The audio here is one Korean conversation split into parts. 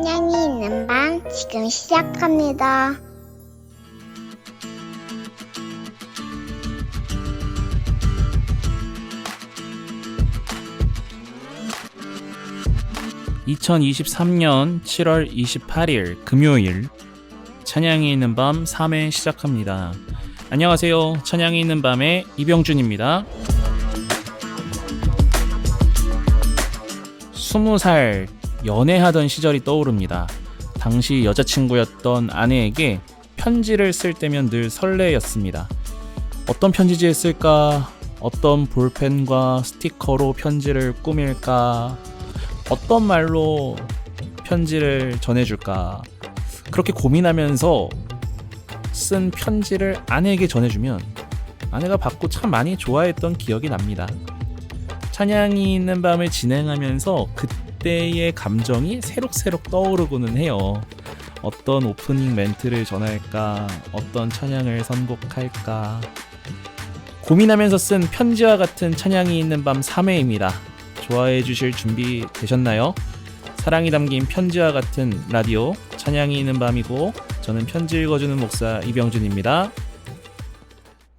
찬양이 있는 방 지금 시작합니다. 2023년 7월 28일 금요일 찬양이 있는 밤 3회 시작합니다. 안녕하세요. 찬양이 있는 밤의 이병준입니다. 20살 연애하던 시절이 떠오릅니다. 당시 여자친구였던 아내에게 편지를 쓸 때면 늘 설레였습니다. 어떤 편지지에 쓸까? 어떤 볼펜과 스티커로 편지를 꾸밀까? 어떤 말로 편지를 전해줄까? 그렇게 고민하면서 쓴 편지를 아내에게 전해주면 아내가 받고 참 많이 좋아했던 기억이 납니다. 찬양이 있는 밤을 진행하면서 그때의 감정이 새록새록 떠오르고는 해요. 어떤 오프닝 멘트를 전할까? 어떤 찬양을 선곡할까? 고민하면서 쓴 편지와 같은 찬양이 있는 밤 3회입니다. 좋아해 주실 준비 되셨나요? 사랑이 담긴 편지와 같은 라디오 찬양이 있는 밤이고, 저는 편지 읽어주는 목사 이병준입니다.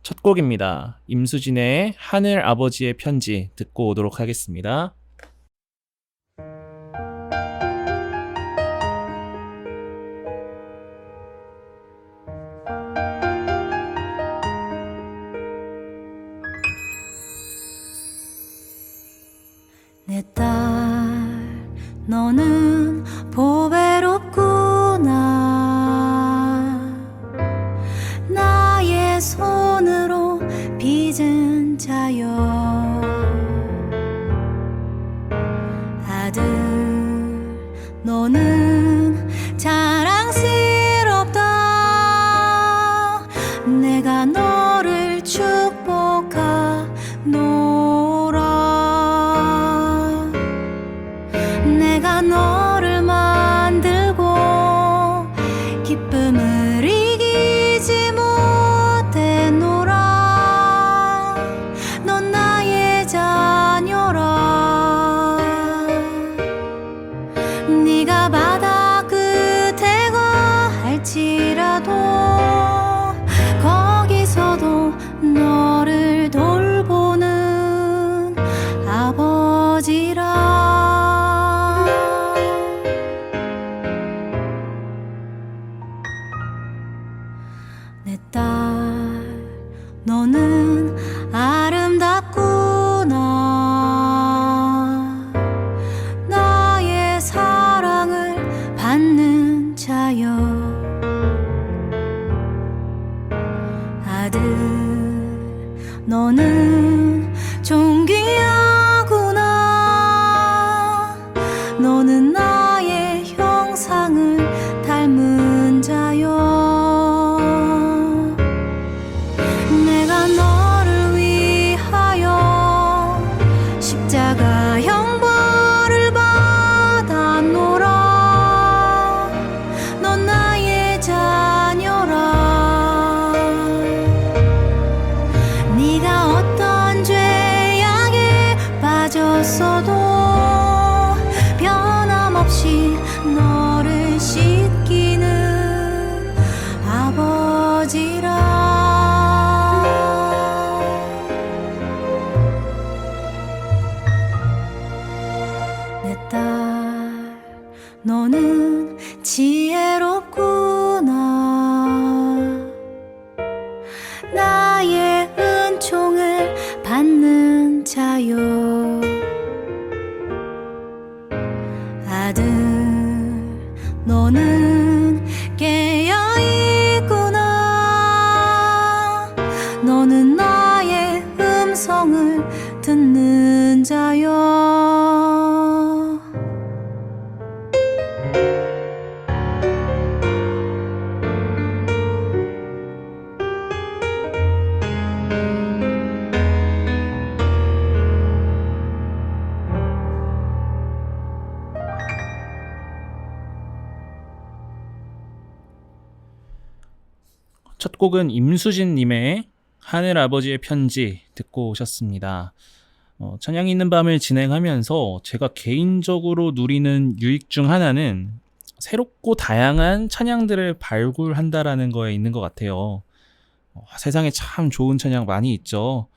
첫 곡입니다. 임수진의 하늘 아버지의 편지 듣고 오도록 하겠습니다. 내 딸, 너는 보배롭구나. 나의 손으로 빚은 자여. 아들, 너는 자랑스럽다. 내가 너를 축복하노라. 내가 너를 만들고 기쁨을 이기지 못했노라. 넌 나의 자녀라. 네가 바다 끝에 거할지라도 거기서도 너를 돌보는 아버지라. 내 딸, 너는 아름답구나. 나의 사랑을 받는 자여. 아들, 너는 존귀하구나. 너는 나의 형상을 닮은 자여. 내가 너를 위하여 십자가 형벌을 받았노라. 넌 나의 자녀라. 네가 어떤 죄악에 빠졌어도 변함없이 너를 씻기는 아버지라. 내 딸, 너는 지혜롭구나. 나의 은총을 받는 자여. 아들, 너는 깨어있구나. 너는 나의 음성을 듣는 자여. 첫 곡은 임수진님의 하늘 아버지의 편지 듣고 오셨습니다. 찬양이 있는 밤을 진행하면서 제가 개인적으로 누리는 유익 중 하나는 새롭고 다양한 찬양들을 발굴한다라는 거에 있는 것 같아요. 세상에 참 좋은 찬양 많이 있죠.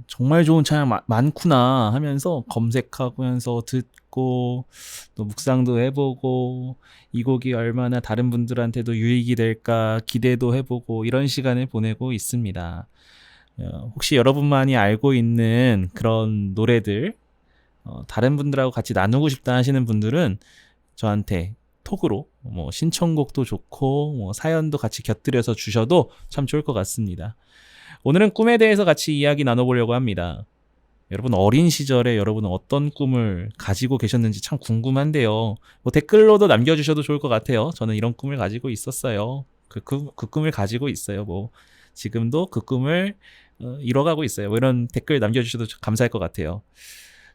정말 좋은 찬양 많구나 하면서 검색하면서 듣고 또 묵상도 해보고 이 곡이 얼마나 다른 분들한테도 유익이 될까 기대도 해보고 이런 시간을 보내고 있습니다. 혹시 여러분만이 알고 있는 그런 노래들 다른 분들하고 같이 나누고 싶다 하시는 분들은 저한테 톡으로 뭐 신청곡도 좋고 뭐 사연도 같이 곁들여서 주셔도 참 좋을 것 같습니다. 오늘은 꿈에 대해서 같이 이야기 나눠보려고 합니다. 여러분 어린 시절에 여러분은 어떤 꿈을 가지고 계셨는지 참 궁금한데요. 뭐 댓글로도 남겨주셔도 좋을 것 같아요. 저는 이런 꿈을 가지고 있었어요. 그 꿈을 가지고 있어요. 뭐 지금도 그 꿈을 이뤄가고 있어요. 뭐 이런 댓글 남겨주셔도 감사할 것 같아요.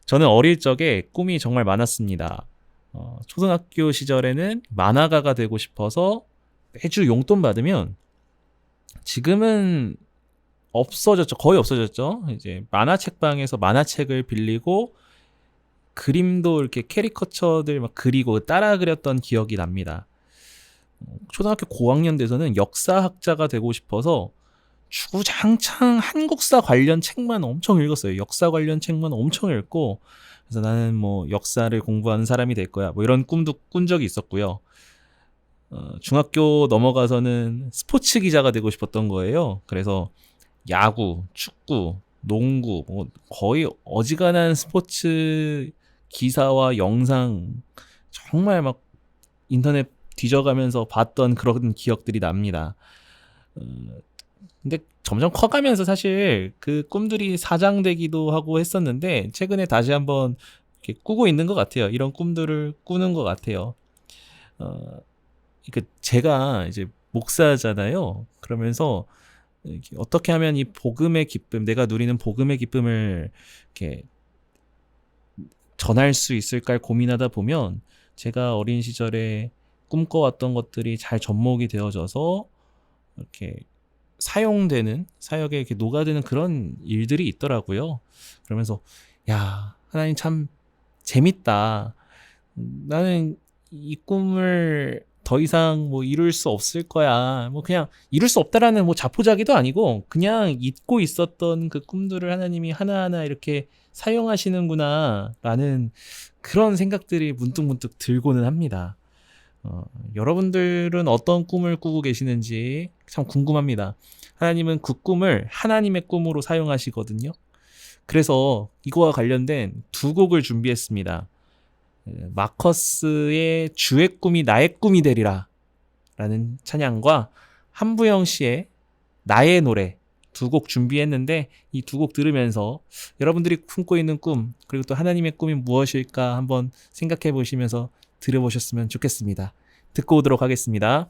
저는 어릴 적에 꿈이 정말 많았습니다. 초등학교 시절에는 만화가가 되고 싶어서 매주 용돈 받으면 지금은 없어졌죠. 거의 없어졌죠. 이제 만화책방에서 만화책을 빌리고 그림도 이렇게 캐리커처들 막 그리고 따라 그렸던 기억이 납니다. 초등학교 고학년 돼서는 역사학자가 되고 싶어서 주구장창 한국사 관련 책만 엄청 읽었어요. 역사 관련 책만 엄청 읽고 그래서 나는 뭐 역사를 공부하는 사람이 될 거야. 뭐 이런 꿈도 꾼 적이 있었고요. 중학교 넘어가서는 스포츠 기자가 되고 싶었던 거예요. 그래서 야구, 축구, 농구, 뭐 거의 어지간한 스포츠 기사와 영상 정말 막 인터넷 뒤져가면서 봤던 그런 기억들이 납니다. 근데 점점 커가면서 사실 그 꿈들이 사장되기도 하고 했었는데 최근에 다시 한번 이렇게 꾸고 있는 것 같아요. 이런 꿈들을 꾸는 것 같아요. 제가 이제 목사잖아요. 그러면서 어떻게 하면 이 복음의 기쁨, 내가 누리는 복음의 기쁨을 이렇게 전할 수 있을까 고민하다 보면 제가 어린 시절에 꿈꿔왔던 것들이 잘 접목이 되어져서 이렇게 사용되는 사역에 이렇게 녹아드는 그런 일들이 있더라고요. 그러면서 야, 하나님 참 재밌다. 나는 이 꿈을 더 이상 뭐 이룰 수 없을 거야. 뭐 그냥 이룰 수 없다라는 뭐 자포자기도 아니고 그냥 잊고 있었던 그 꿈들을 하나님이 하나하나 이렇게 사용하시는구나라는 그런 생각들이 문득문득 들고는 합니다. 여러분들은 어떤 꿈을 꾸고 계시는지 참 궁금합니다. 하나님은 그 꿈을 하나님의 꿈으로 사용하시거든요. 그래서 이거와 관련된 두 곡을 준비했습니다. 마커스의 주의 꿈이 나의 꿈이 되리라 라는 찬양과 한부영 씨의 나의 노래 두 곡 준비했는데 이 두 곡 들으면서 여러분들이 품고 있는 꿈 그리고 또 하나님의 꿈이 무엇일까 한번 생각해 보시면서 들어보셨으면 좋겠습니다. 듣고 오도록 하겠습니다.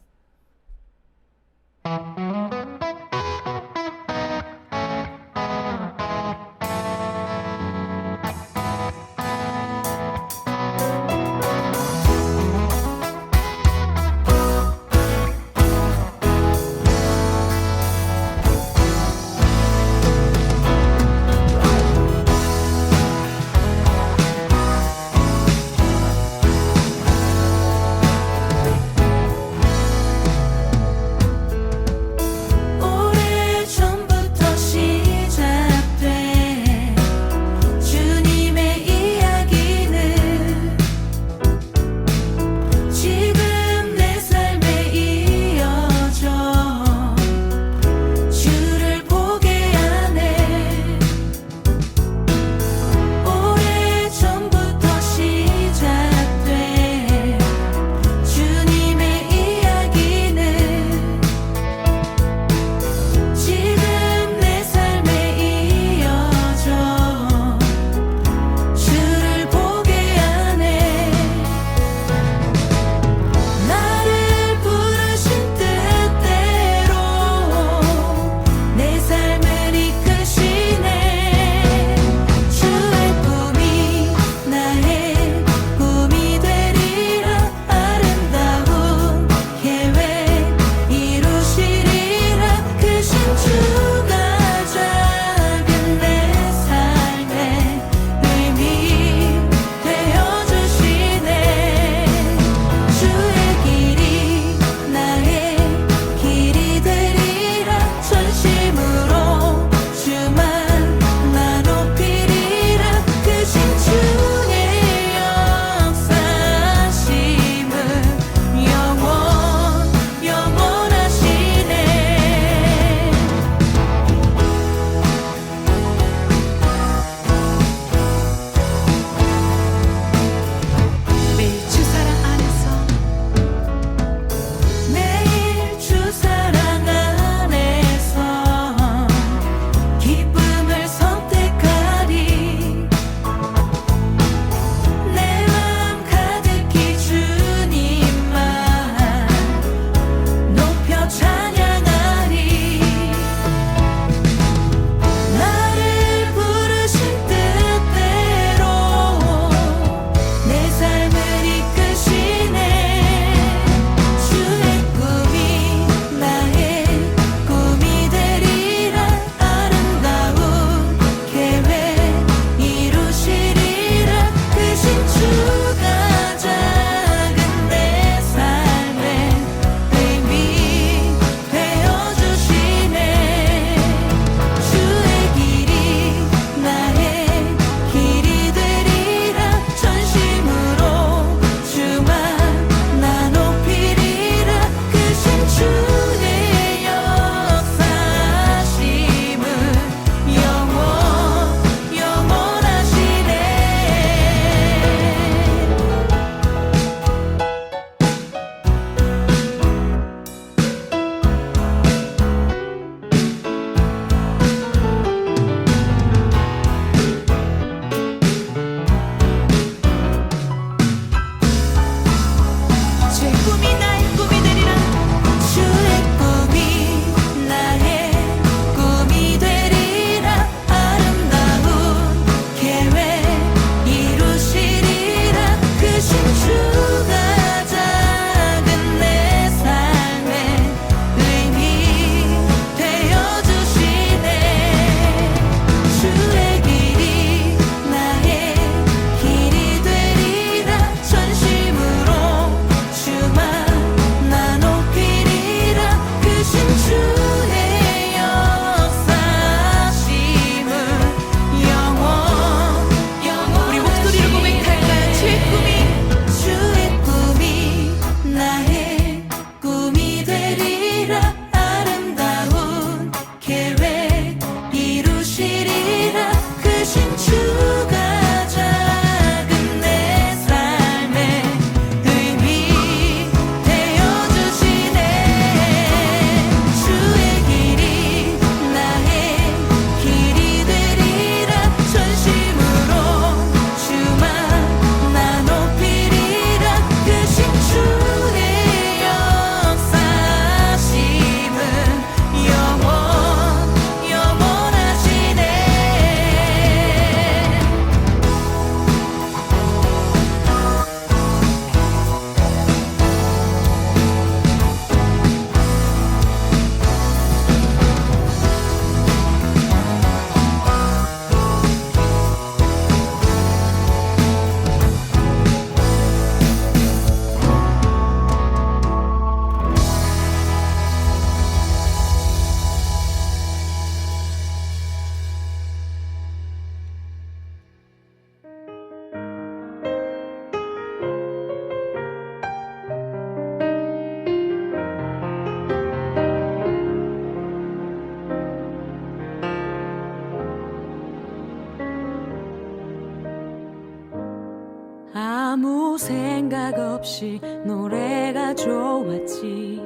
없이 노래가 좋았지.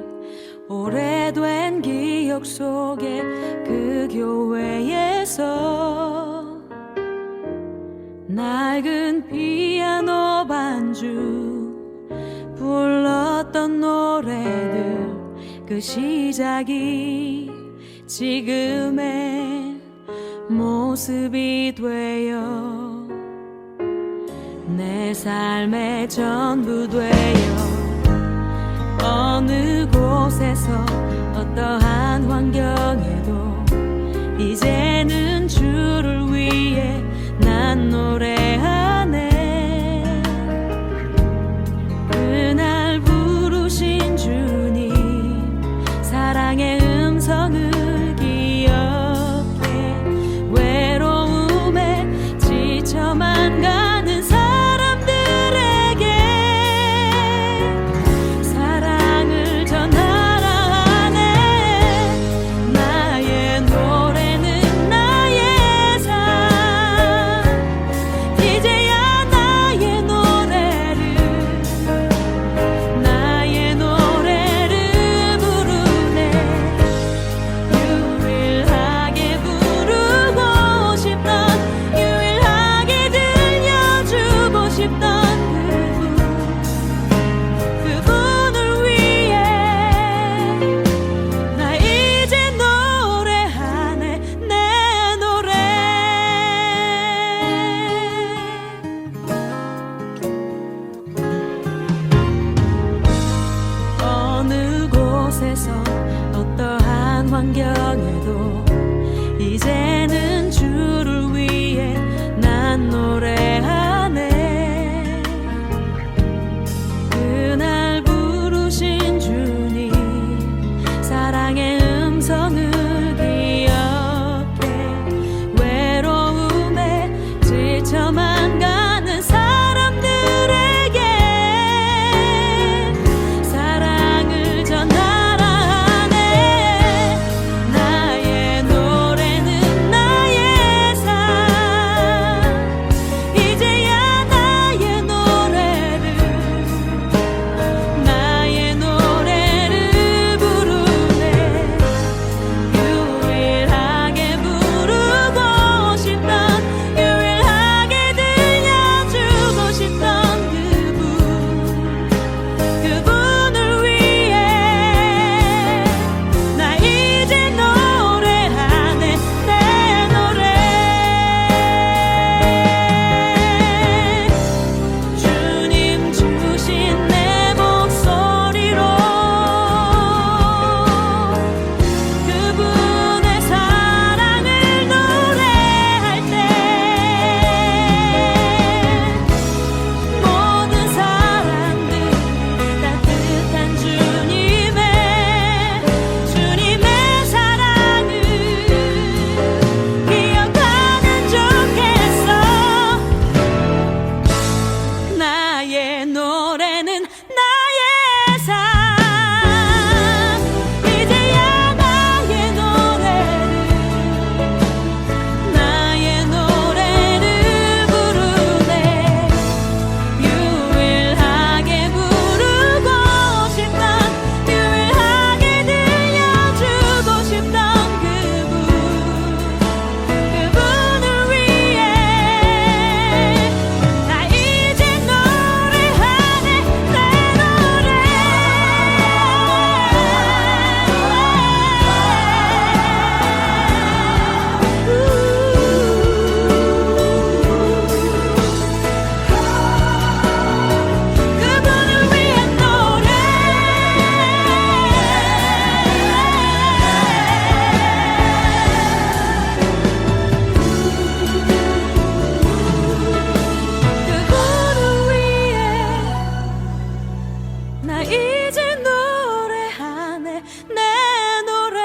오래된 기억 속에 그 교회에서 낡은 피아노 반주 불렀던 노래들, 그 시작이 지금의 모습이 되어 내 삶의 전부 되어 어느 곳에서 어떠한 환경에도 이제는 주를 위해 난 노래하네. 그날 부르신 주님 사랑의 음성을 기억해. 외로움에 지쳐만 가는 사람들에게 사랑을 전하라 하네. 나의 노래는 나의 삶, 이제야 나의 노래를 부르네. 유일하게 부르고 싶던, 유일하게 들려주고 싶던 그분을 위해 나 이제 노래하네. 내 노래. 어느 곳에서 어떠한 환경에도 이제는 주를 위해 난 노래하네. 그날 부르신 주님 사랑의 음성을 기억해. 외로움에 지쳐만 가는 사람들에게 사랑을 전하라 하네. 나의 노래는 나의 삶, 이제야 나의 노래를 부르네. 유일하게 부르고 싶던, 유일하게 들려주고 싶던 그분을 위해 나 이제 노래하네. 내 노래. 주님 주신 내 목소리로 그분의 사랑을 노래할 때 모든 사람들이 따뜻한 주님의 사랑을 기억하면 좋겠어. 나의 노래는 나의 삶, 이제야 나의 노래를 부르네. 유일하게 부르고 싶던, 유일하게 들려주고 싶던 그분을 위해 나 이제 노래하네. 내 노래. 그분을 위한 노래. 그분을 위해 나 이제 노래하네. 내 노래.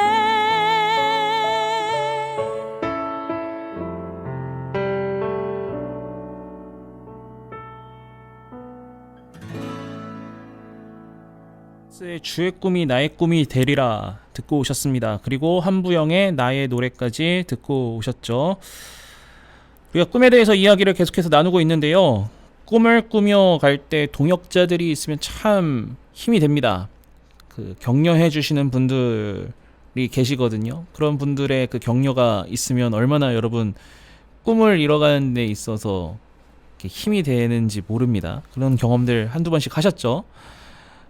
주의 꿈이 나의 꿈이 되리라 듣고 오셨습니다. 그리고 한부영의 나의 노래까지 듣고 오셨죠. 우리가 꿈에 대해서 이야기를 계속해서 나누고 있는데요. 꿈을 꾸며 갈 때 동역자들이 있으면 참 힘이 됩니다. 그 격려해 주시는 분들이 계시거든요. 그런 분들의 그 격려가 있으면 얼마나 여러분 꿈을 이뤄가는 데 있어서 이렇게 힘이 되는지 모릅니다. 그런 경험들 한두 번씩 하셨죠?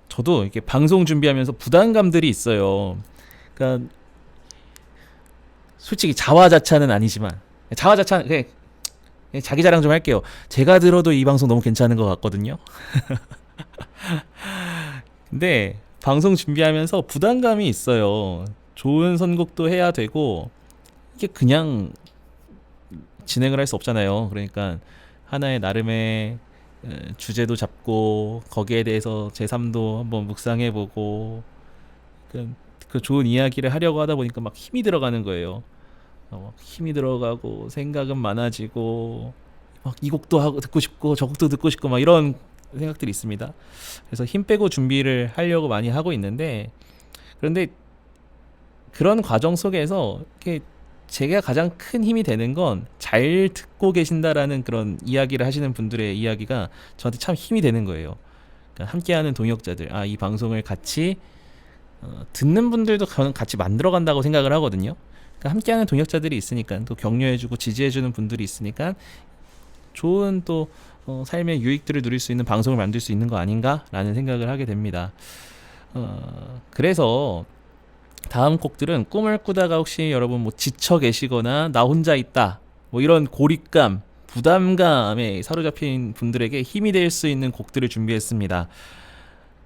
저도 이렇게 방송 준비하면서 부담감들이 있어요. 그러니까 솔직히 자화자찬은 아니지만 자화자찬 그냥 자기 자랑 좀 할게요. 제가 들어도 이 방송 너무 괜찮은 것 같거든요. 근데 방송 준비하면서 부담감이 있어요. 좋은 선곡도 해야 되고 이게 그냥 진행을 할 수 없잖아요. 그러니까 하나의 나름의 주제도 잡고 거기에 대해서 제3도 한번 묵상해보고 그 좋은 이야기를 하려고 하다 보니까 막 힘이 들어가는 거예요. 막 힘이 들어가고 생각은 많아지고 막 이 곡도 하고 듣고 싶고 저 곡도 듣고 싶고 막 이런 생각들이 있습니다. 그래서 힘 빼고 준비를 하려고 많이 하고 있는데 그런데 그런 과정 속에서 이렇게 제가 가장 큰 힘이 되는 건 잘 듣고 계신다라는 그런 이야기를 하시는 분들의 이야기가 저한테 참 힘이 되는 거예요. 그러니까 함께하는 동역자들, 이 방송을 같이 듣는 분들도 저는 같이 만들어간다고 생각을 하거든요. 그러니까 함께하는 동역자들이 있으니까 또 격려해주고 지지해주는 분들이 있으니까 좋은 또 삶의 유익들을 누릴 수 있는 방송을 만들 수 있는 거 아닌가라는 생각을 하게 됩니다. 그래서 다음 곡들은 꿈을 꾸다가 혹시 여러분 뭐 지쳐 계시거나 나 혼자 있다 뭐 이런 고립감, 부담감에 사로잡힌 분들에게 힘이 될 수 있는 곡들을 준비했습니다.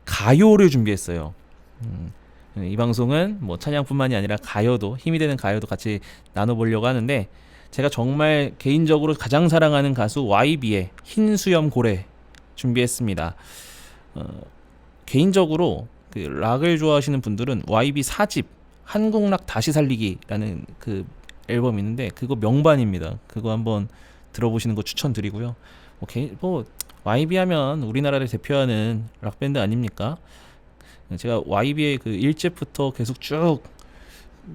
가요를 준비했어요. 이 방송은 뭐 찬양뿐만이 아니라 가요도 힘이 되는 가요도 같이 나눠보려고 하는데 제가 정말 개인적으로 가장 사랑하는 가수 YB의 흰 수염 고래 준비했습니다. 개인적으로 그 락을 좋아하시는 분들은 YB 4집 한국 락 다시 살리기라는 그 앨범이 있는데 그거 명반입니다. 그거 한번 들어보시는 거 추천드리고요. 뭐 YB 하면 우리나라를 대표하는 락 밴드 아닙니까? 제가 YB의 그 1집부터 계속 쭉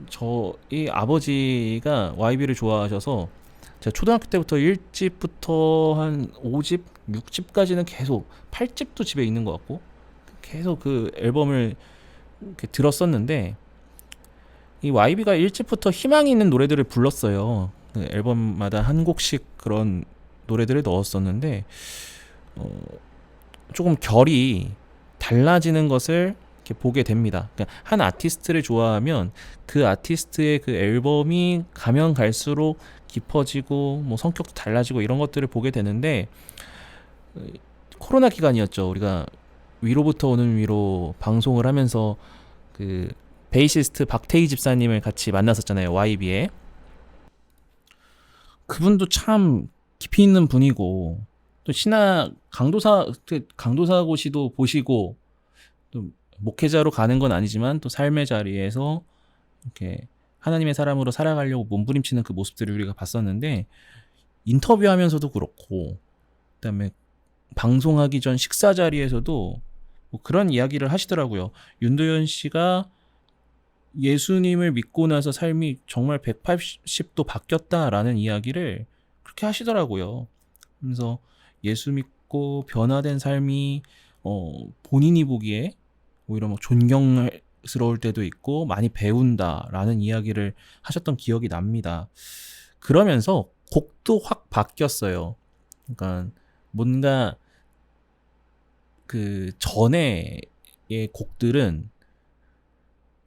저희 아버지가 YB를 좋아하셔서 제가 초등학교 때부터 1집부터 한 5집, 6집까지는 계속 8집도 집에 있는 것 같고 계속 그 앨범을 이렇게 들었었는데 이 YB가 1집부터 희망이 있는 노래들을 불렀어요. 그 앨범마다 한 곡씩 그런 노래들을 넣었었는데 조금 결이 달라지는 것을 이렇게 보게 됩니다. 그러니까 한 아티스트를 좋아하면 그 아티스트의 그 앨범이 가면 갈수록 깊어지고 뭐 성격도 달라지고 이런 것들을 보게 되는데 코로나 기간이었죠. 우리가 위로부터 오는 위로 방송을 하면서 그 베이시스트 박태희 집사님을 같이 만났었잖아요. YB에. 그분도 참 깊이 있는 분이고 또 신학 강도사고시도 보시고 또 목회자로 가는 건 아니지만 또 삶의 자리에서 이렇게 하나님의 사람으로 살아가려고 몸부림치는 그 모습들을 우리가 봤었는데 인터뷰하면서도 그렇고 그다음에 방송하기 전 식사 자리에서도 뭐 그런 이야기를 하시더라고요. 윤도현 씨가 예수님을 믿고 나서 삶이 정말 180도 바뀌었다라는 이야기를 그렇게 하시더라고요. 그래서 예수 믿고 변화된 삶이 본인이 보기에 오히려 뭐 존경스러울 때도 있고 많이 배운다라는 이야기를 하셨던 기억이 납니다. 그러면서 곡도 확 바뀌었어요. 그러니까 뭔가 그 전에의 곡들은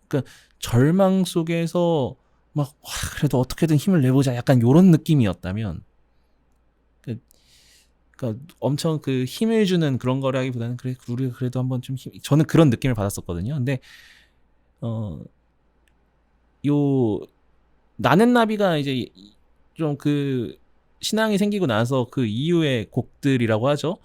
그러니까 절망 속에서 막 그래도 어떻게든 힘을 내보자 약간 요런 느낌이었다면 그러니까 엄청 그 힘을 주는 그런 거라기보다는 그래 우리가 그래도 한번 좀 저는 그런 느낌을 받았었거든요. 근데 요 나는 나비가 이제 좀 그 신앙이 생기고 나서 그 이후의 곡들이라고 하죠.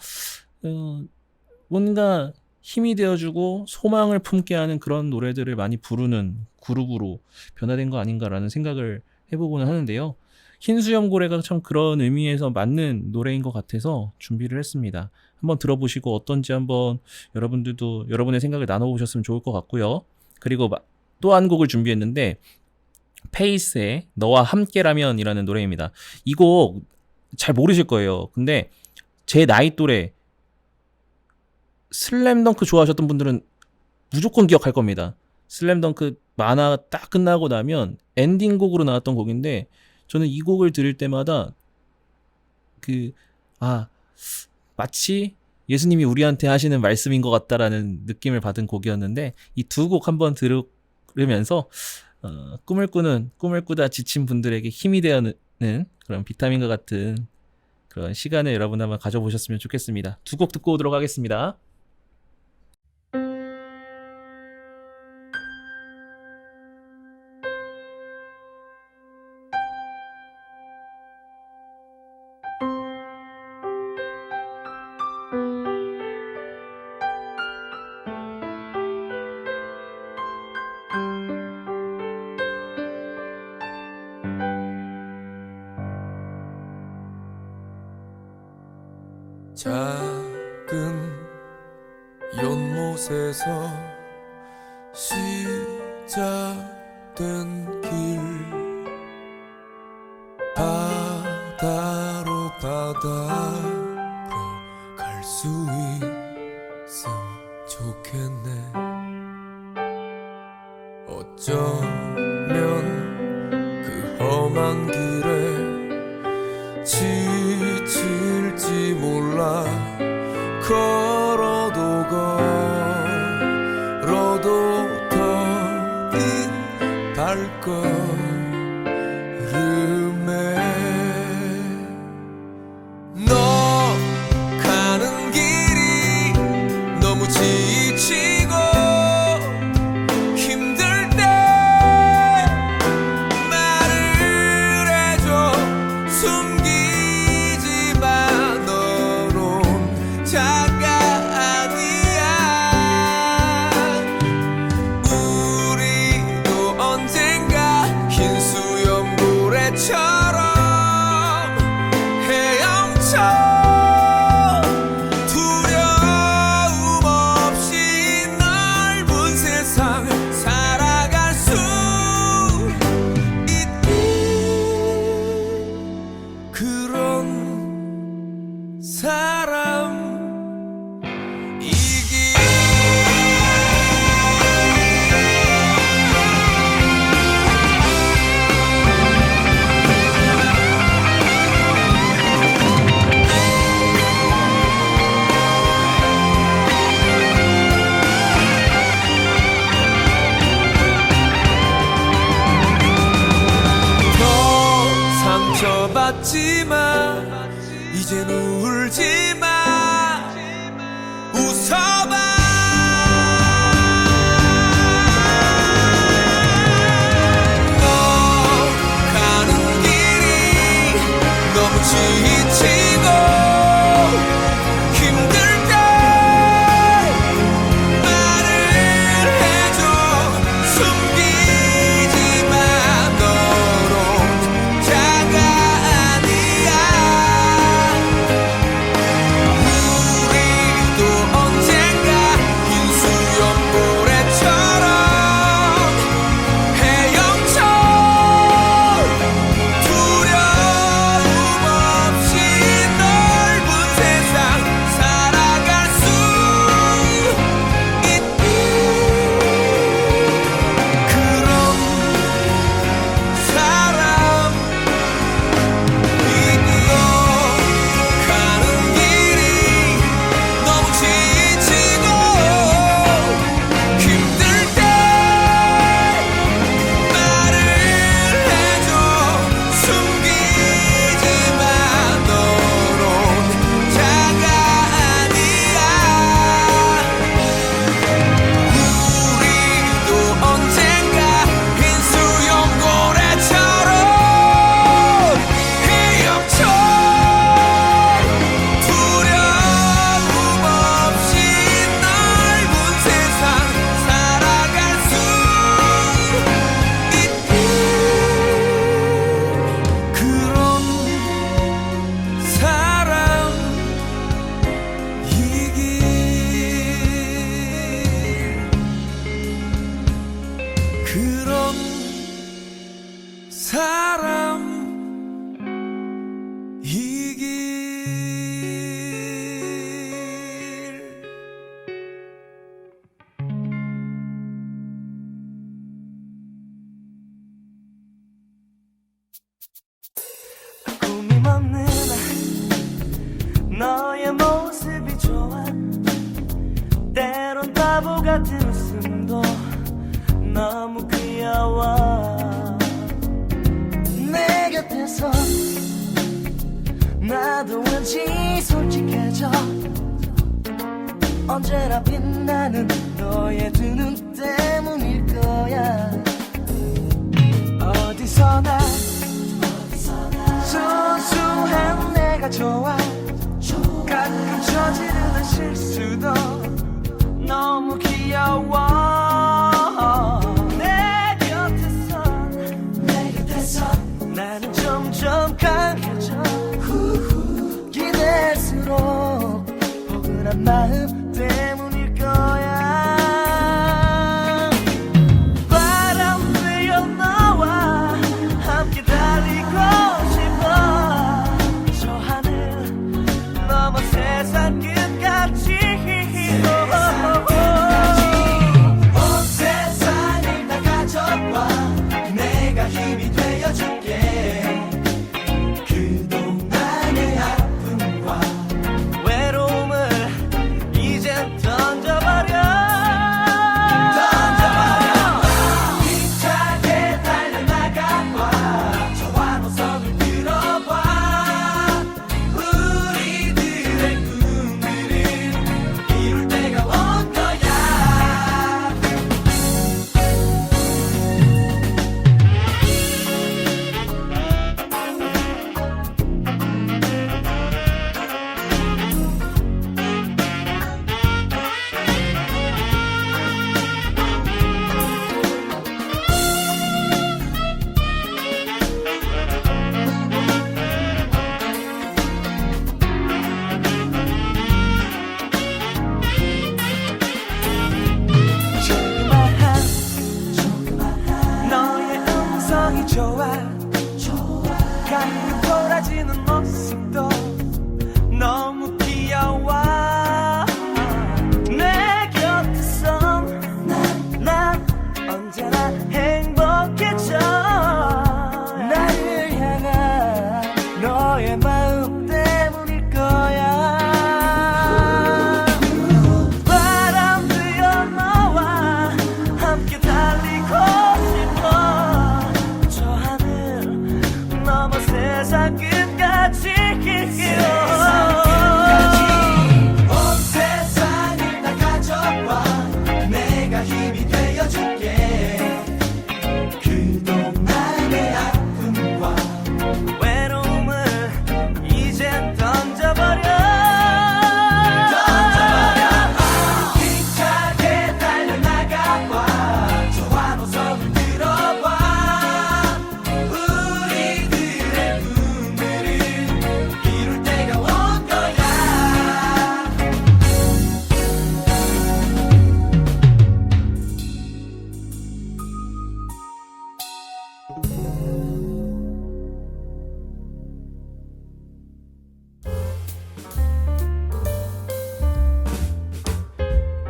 뭔가 힘이 되어주고 소망을 품게 하는 그런 노래들을 많이 부르는 그룹으로 변화된 거 아닌가라는 생각을 해보고는 하는데요. 흰수염고래가 참 그런 의미에서 맞는 노래인 것 같아서 준비를 했습니다. 한번 들어보시고 어떤지 한번 여러분들도 여러분의 생각을 나눠보셨으면 좋을 것 같고요. 그리고 또 한 곡을 준비했는데 페이스의 너와 함께라면 이라는 노래입니다. 이 곡 잘 모르실 거예요. 근데 제 나이 또래 슬램덩크 좋아하셨던 분들은 무조건 기억할 겁니다. 슬램덩크 만화 딱 끝나고 나면 엔딩곡으로 나왔던 곡인데 저는 이 곡을 들을 때마다 마치 예수님이 우리한테 하시는 말씀인 것 같다라는 느낌을 받은 곡이었는데 이 두 곡 한번 들으면서 꿈을 꾸다 지친 분들에게 힘이 되는 그런 비타민과 같은 그런 시간을 여러분 한번 가져보셨으면 좋겠습니다. 두 곡 듣고 오도록 하겠습니다. 작은 연못에서 시작된 길 바다로 갈 수 있음 좋겠네. 어쩌면 그 험한 길에 지칠지 몰라. 걸어도 더딘 발걸음에 너 가는 길이 너무 지치고 힘들 때 말을 해줘. 숨기지 마. 너는 작가 아니야. 우리도 언젠가 흰 수염고래처럼 헤엄쳐 두려움 없이 넓은 세상 살아갈 수 있는 그런 사람이기. 더 상처받지마. 이젠 울지마. 웃어봐. 너 가는 길이 너무 지치고 힘들 때 말을 해줘. 숨기지 마. 너로 작아 아니야. 바보 같은 웃음도 너무 귀여워. 내 곁에서 나도 왠지 솔직해져. 언제나 빛나는 너의 두 눈 때문일 거야. 어디서나 순수한 내가 좋아. 가끔 저지르는 실수도 너무 귀여워. 내 곁에선 나는 점점 강해져. 기댈수록 포근한 마음 때문일 거야. 바람 되어 너와 함께 달리고 싶어. 저 하늘 넘어 세상 끝까지. 온 세상을 다 가져와. 내가 힘이 되어줄게. 그동안의 아픔과 외로움을 이젠 던져버려. 힘차게 달려나가봐. 저와 노선을 들어봐. 우리들의 꿈들을 이룰 때가 온 거야. 조그마한 너의 음성이 좋아. 가끔 돌아지는 모습도 너무 귀여워. 내 곁에선 난 언제나 행복해져. 나를 향한 너의 마음 때문일 거야. 바람 되어 너와 함께 달리고 싶어. 저 하늘 넘어 세상 끝까지. 온 세상을 다 가져와. 내가 힘이 되어줄게. 그동안의 아픔과 외로움을 이젠 던져버려. 힘차게 달려나가봐. 저와 노선을 들어봐. 우리들의 꿈들을 이룰 때가 온 거야.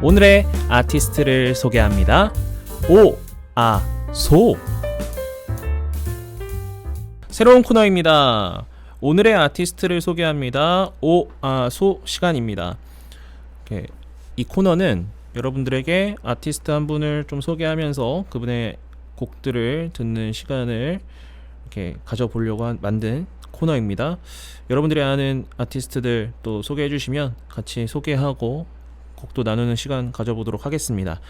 오늘의 아티스트를 소개합니다. 오아소. 새로운 코너입니다. 오늘의 아티스트를 소개합니다. 오아소 시간입니다. 이 코너는 여러분들에게 아티스트 한 분을 좀 소개하면서 그분의 곡들을 듣는 시간을 이렇게 가져보려고 만든 코너입니다. 여러분들이 아는 아티스트들 또 소개해 주시면 같이 소개하고 곡도 나누는 시간 가져보도록 하겠습니다.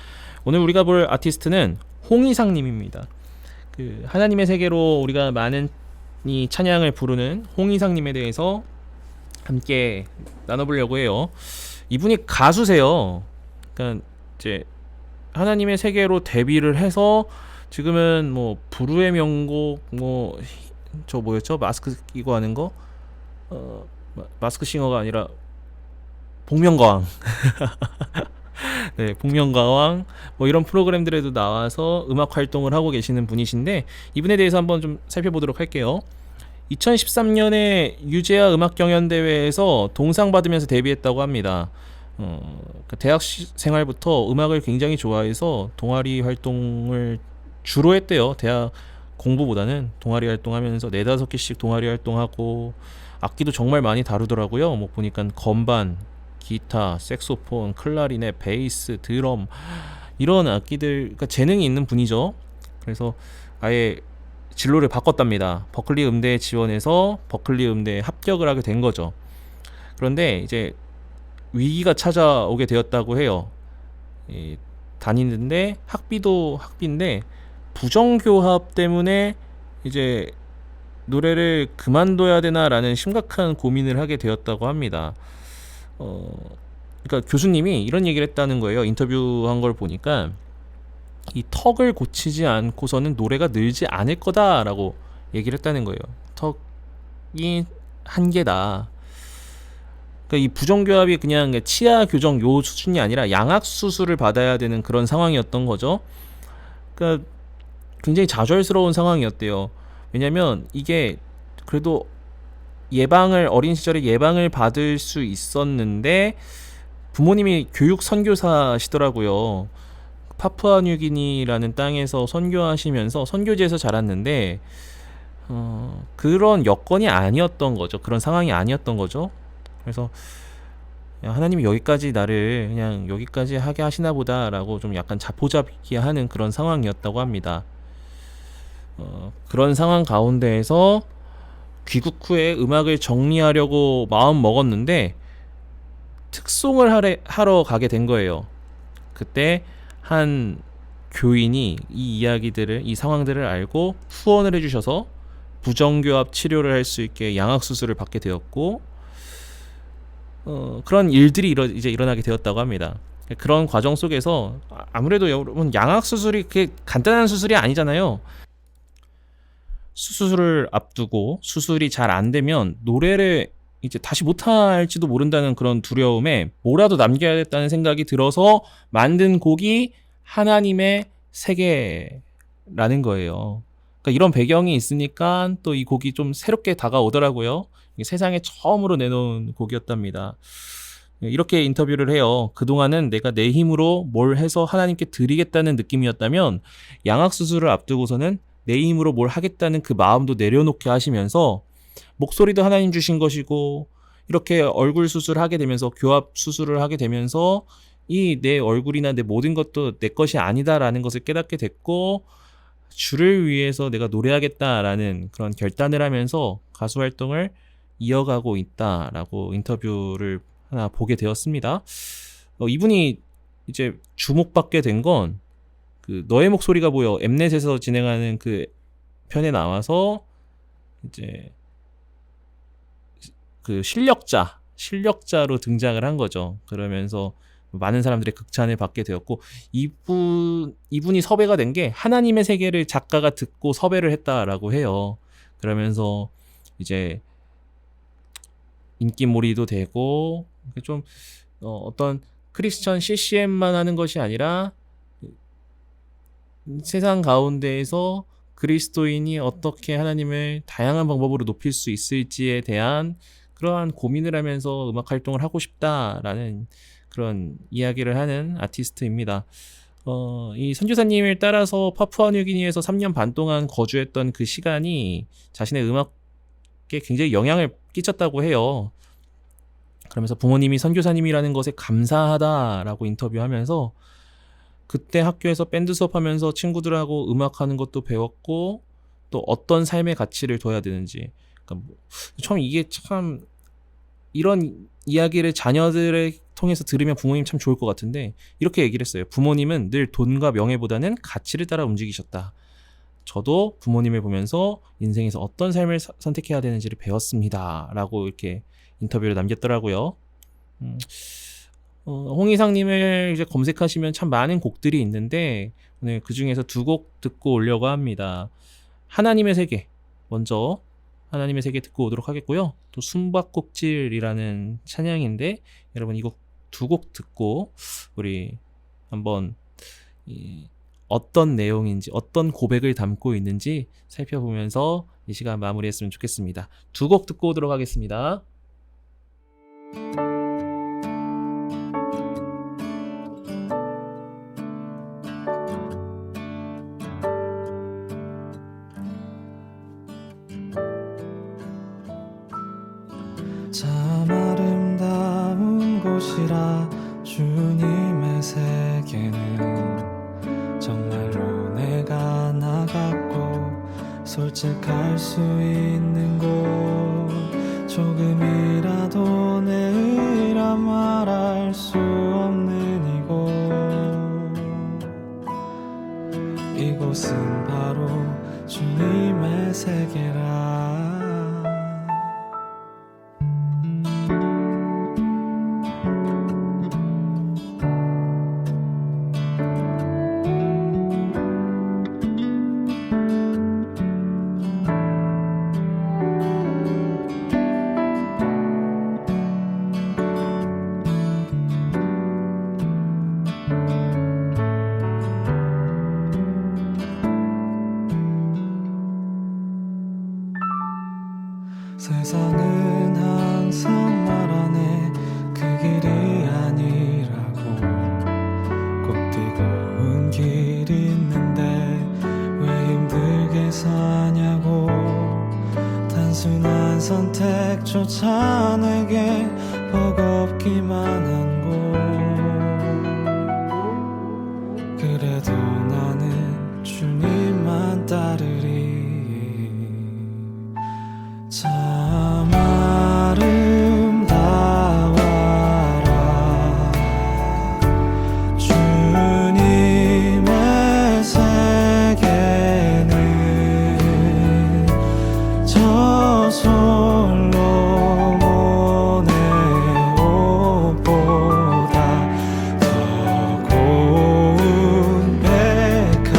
오늘 우리가 볼 아티스트는 홍이상님입니다. 하나님의 세계로 우리가 많은 이 찬양을 부르는 홍이상님에 대해서 함께 나눠보려고 해요. 이분이 가수세요. 그러니까 이제 하나님의 세계로 데뷔를 해서 지금은 뭐 부르의 명곡 뭐 저 뭐였죠? 마스크 끼고 하는 거 마스크 싱어가 아니라 복면가왕 네, 복면가왕 뭐 이런 프로그램들에도 나와서 음악 활동을 하고 계시는 분이신데 이분에 대해서 한번 좀 살펴보도록 할게요. 2013년에 유재하 음악경연대회에서 동상 받으면서 데뷔했다고 합니다. 대학 생활부터 음악을 굉장히 좋아해서 동아리 활동을 주로 했대요. 대학 공부보다는 동아리 활동하면서 4-5개씩 동아리 활동하고 악기도 정말 많이 다루더라고요. 뭐 보니까 건반, 기타, 색소폰, 클라리넷, 베이스, 드럼 이런 악기들, 그러니까 재능이 있는 분이죠. 그래서 아예 진로를 바꿨답니다. 버클리 음대에 지원해서 버클리 음대에 합격을 하게 된 거죠. 그런데 이제 위기가 찾아오게 되었다고 해요. 다니는데 학비도 학비인데 부정교합 때문에 이제 노래를 그만둬야 되나라는 심각한 고민을 하게 되었다고 합니다. 그러니까 교수님이 이런 얘기를 했다는 거예요. 인터뷰한 걸 보니까 이 턱을 고치지 않고서는 노래가 늘지 않을 거다라고 얘기를 했다는 거예요. 턱이 한계다. 그러니까 이 부정교합이 그냥 치아 교정 요 수준이 아니라 양악 수술을 받아야 되는 그런 상황이었던 거죠. 그러니까 굉장히 좌절스러운 상황이었대요. 왜냐면 이게 그래도 어린 시절에 예방을 받을 수 있었는데 부모님이 교육 선교사시더라고요. 파푸아뉴기니라는 땅에서 선교하시면서 선교지에서 자랐는데 그런 여건이 아니었던 거죠. 그런 상황이 아니었던 거죠. 그래서 하나님이 여기까지 나를 그냥 여기까지 하게 하시나 보다라고 좀 약간 자포자기하는 그런 상황이었다고 합니다. 그런 상황 가운데에서 귀국 후에 음악을 정리하려고 마음 먹었는데 특송을 하러 가게 된 거예요. 그때 한 교인이 이 상황들을 알고 후원을 해주셔서 부정교합 치료를 할 수 있게 양악 수술을 받게 되었고 그런 일들이 이제 일어나게 되었다고 합니다. 그런 과정 속에서 아무래도 여러분 양악 수술이 그게 간단한 수술이 아니잖아요. 수술을 앞두고 수술이 잘 안 되면 노래를 이제 다시 못할지도 모른다는 그런 두려움에 뭐라도 남겨야겠다는 생각이 들어서 만든 곡이 하나님의 세계라는 거예요. 그러니까 이런 배경이 있으니까 또 이 곡이 좀 새롭게 다가오더라고요. 세상에 처음으로 내놓은 곡이었답니다. 이렇게 인터뷰를 해요. 그동안은 내가 내 힘으로 뭘 해서 하나님께 드리겠다는 느낌이었다면 양악 수술을 앞두고서는 내 힘으로 뭘 하겠다는 그 마음도 내려놓게 하시면서 목소리도 하나님 주신 것이고 이렇게 얼굴 수술하게 되면서 교합 수술을 하게 되면서 이 내 얼굴이나 내 모든 것도 내 것이 아니다라는 것을 깨닫게 됐고 주를 위해서 내가 노래하겠다라는 그런 결단을 하면서 가수 활동을 이어가고 있다라고 인터뷰를 하나 보게 되었습니다. 이분이 이제 주목받게 된 건 그 너의 목소리가 보여 엠넷에서 진행하는 그 편에 나와서 이제 그 실력자로 등장을 한 거죠. 그러면서 많은 사람들의 극찬을 받게 되었고 이분이 섭외가 된 게 하나님의 세계를 작가가 듣고 섭외를 했다라고 해요. 그러면서 이제 인기몰이도 되고 좀 어떤 크리스천 CCM만 하는 것이 아니라 세상 가운데에서 그리스도인이 어떻게 하나님을 다양한 방법으로 높일 수 있을지에 대한 그러한 고민을 하면서 음악 활동을 하고 싶다라는 그런 이야기를 하는 아티스트입니다. 이 선교사님을 따라서 파푸아뉴기니에서 3년 반 동안 거주했던 그 시간이 자신의 음악에 굉장히 영향을 끼쳤다고 해요. 그러면서 부모님이 선교사님이라는 것에 감사하다라고 인터뷰하면서 그때 학교에서 밴드 수업하면서 친구들하고 음악하는 것도 배웠고 또 어떤 삶의 가치를 둬야 되는지 그러니까 처음 이게 참 이런 이야기를 자녀들을 통해서 들으면 부모님 참 좋을 것 같은데 이렇게 얘기를 했어요. 부모님은 늘 돈과 명예보다는 가치를 따라 움직이셨다. 저도 부모님을 보면서 인생에서 어떤 삶을 선택해야 되는지를 배웠습니다. 라고 이렇게 인터뷰를 남겼더라고요. 홍희상님을 이제 검색하시면 참 많은 곡들이 있는데 오늘 그 중에서 2곡 듣고 오려고 합니다. 하나님의 세계 먼저 하나님의 세계 듣고 오도록 하겠고요. 또 숨바꼭질이라는 찬양인데 여러분 이 곡 2곡 듣고 우리 한번 어떤 내용인지 어떤 고백을 담고 있는지 살펴보면서 이 시간 마무리했으면 좋겠습니다. 2곡 듣고 오도록 하겠습니다. 참 아름다운 곳이 때는 정말로 내가 나갔고 솔직할 수 있는 곳 조금이라도 내 의라 말할 수 없는 이곳은 바로 주님의 세계라. 세상은 항상 말하네 그 길이 아니라고. 꼭 뛰고 온 길이 있는데 왜 힘들게 사냐고. 단순한 선택조차 내게 버겁기만 한 곳. 그래도 나는 주님만 따르리. 참 아름다워라 주님의 세계는 저 솔로몬의 옷보다 더 고운 백화.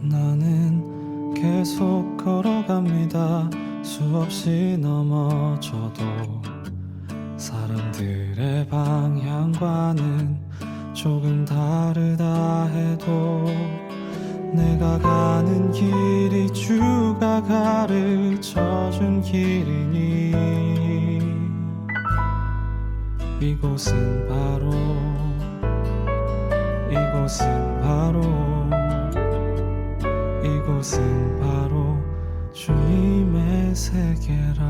나는 계속 걸어갑니다. 수없이 넘어져도 사람들의 방향과는 조금 다르다 해도 내가 가는 길이 주가 가르쳐준 길이니 이곳은 바로 이곳은 바로 주님의 세계라.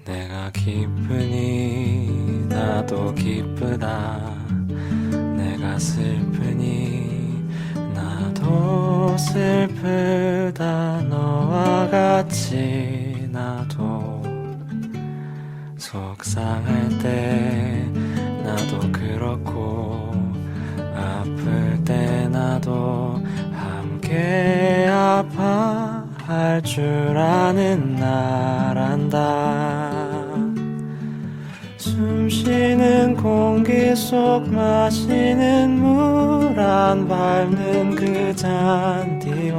내가 기쁘니 나도 기쁘다. 내가 슬프니 나도 슬프다. 너와 같이 나도 속상할 때 나도 그렇고 아플 때 나도 함께 아파할 줄 아는 나란다. 숨쉬는 공기 속 마시는 물 안 밟는 그 잔디와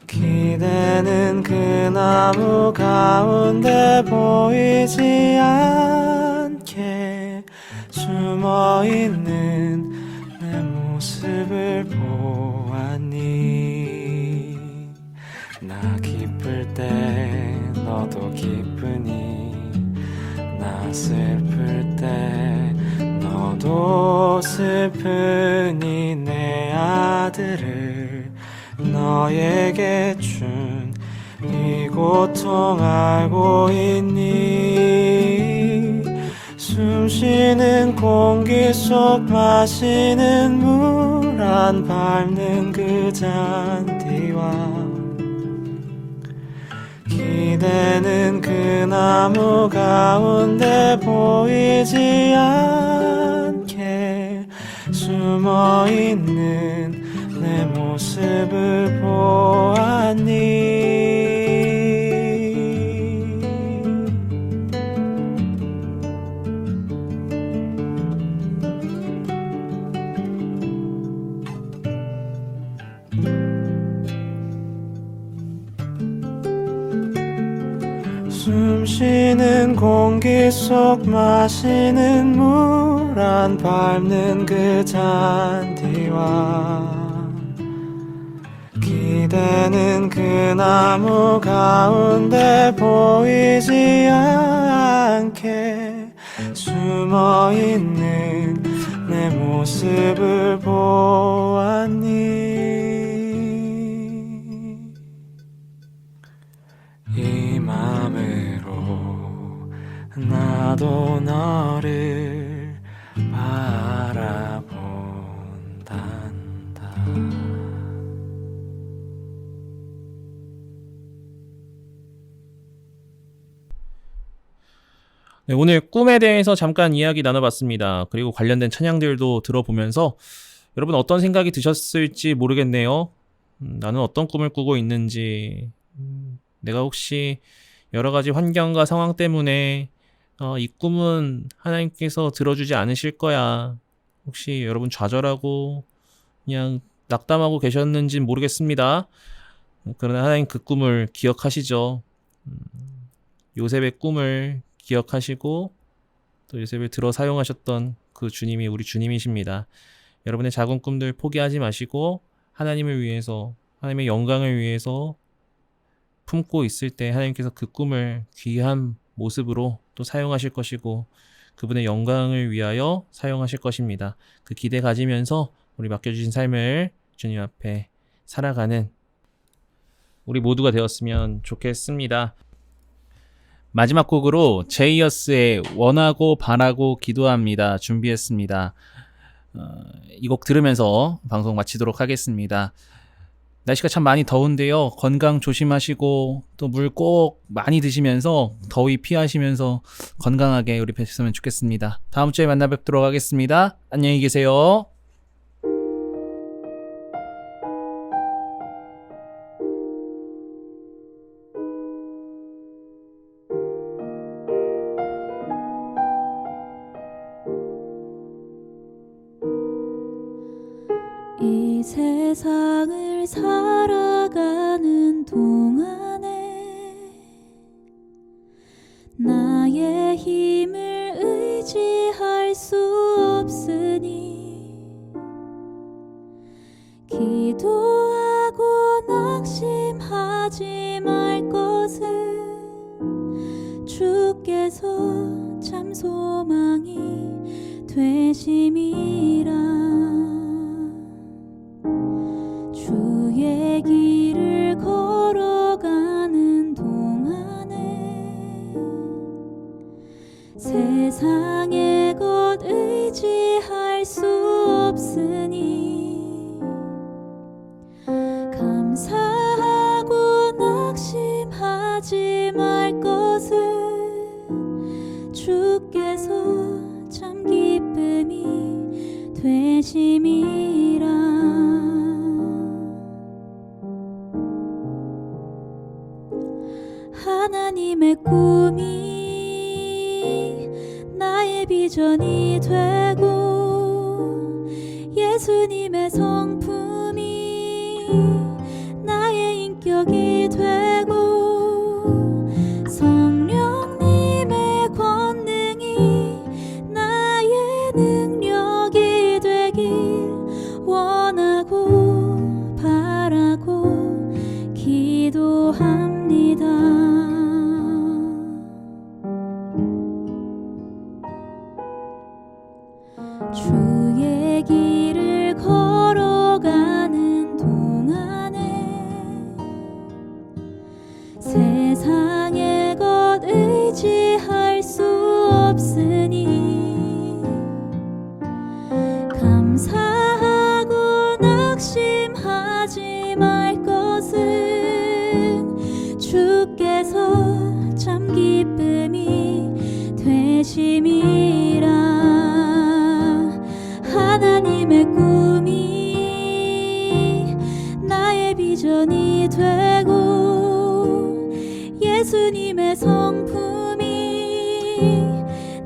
기대는 그 나무 가운데 보이지 않게 숨어있는 내 모습을 보았니. 나 기쁠 때 너도 기쁘니 나 슬플 때 너도 슬프니 내 아들을 너에게 준 이 고통 알고 있니? 숨 쉬는 공기 속 마시는 물 안 밟는 그 잔디와 기대는 그 나무 가운데 보이지 않게 숨어있는 내 모습을 보았니? 숨 쉬는 공기 속 마시는 물 안 밟는 그 잔디와 기대는 그 나무 가운데 보이지 않게 숨어있는 내 모습을 보았니? 이 맘으로 나도 너를 바라본단다. 네, 오늘 꿈에 대해서 잠깐 이야기 나눠봤습니다. 그리고 관련된 찬양들도 들어보면서 여러분 어떤 생각이 드셨을지 모르겠네요. 나는 어떤 꿈을 꾸고 있는지, 내가 혹시 여러 가지 환경과 상황 때문에 이 꿈은 하나님께서 들어주지 않으실 거야. 혹시 여러분 좌절하고 그냥 낙담하고 계셨는지는 모르겠습니다. 그러나 하나님 그 꿈을 기억하시죠. 요셉의 꿈을 기억하시고 또 요셉을 들어 사용하셨던 그 주님이 우리 주님이십니다. 여러분의 작은 꿈들 포기하지 마시고 하나님을 위해서, 하나님의 영광을 위해서 품고 있을 때 하나님께서 그 꿈을 귀한 모습으로 또 사용하실 것이고 그분의 영광을 위하여 사용하실 것입니다. 그 기대 가지면서 우리 맡겨주신 삶을 주님 앞에 살아가는 우리 모두가 되었으면 좋겠습니다. 마지막 곡으로 제이어스의 원하고 바라고 기도합니다 준비했습니다. 이 곡 들으면서 방송 마치도록 하겠습니다. 날씨가 참 많이 더운데요. 건강 조심하시고 또 물 꼭 많이 드시면서 더위 피하시면서 건강하게 우리 뵀으면 좋겠습니다. 다음 주에 만나 뵙도록 하겠습니다. 안녕히 계세요. 이 세상을 살아가는 동안에 나의 힘을 의지할 수 없으니 기도하고 낙심하지 말 것은 주께서 참 소망이 되심이라. 주의 길을 걸어가는 동안에 세상의 것 의지할 수 없으니 감사하고 낙심하지 말 것은 주께서 참 기쁨이 되심이라. 하나님의 꿈이 나의 비전이 되고 예수님의 성품이 나의 인격이 되고 성령님의 권능이 나의 능력이 되길 원하고 바라고 기도합니다. 주의 길을 걸어가 낙심하지 말 것은 주께서 참 기쁨이 되심이라. 하나님의 꿈이 나의 비전이 되고 예수님의 성품이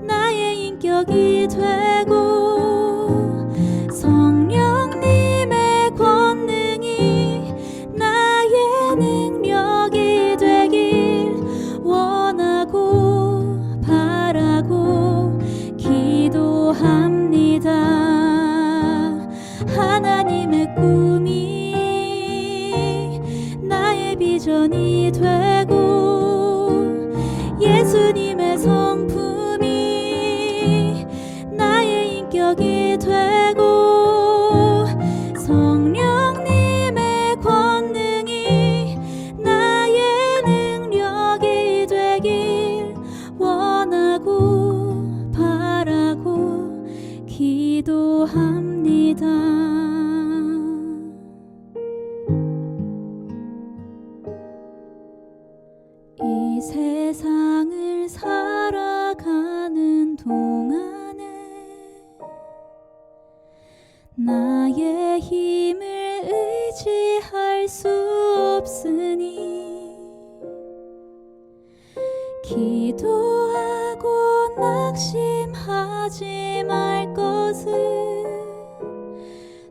나의 인격이 되고 성령님의 권능이 나의 능력이 되길 원하고 바라고 기도합니다. 하나님의 꿈이 나의 비전이 되고 예수님의 성품이 나의 인격이 되고 성령님의 권능이 나의 능력이 되길 원하고 바라고 기도합니다. 이 세상을 살아가는 동안에 나의 힘을 의지할 수 없으니 기도하고 낙심하지 말 것을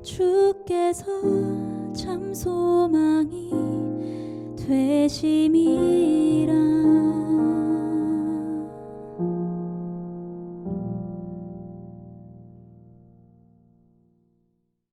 주께서 참 소망이 되심이라.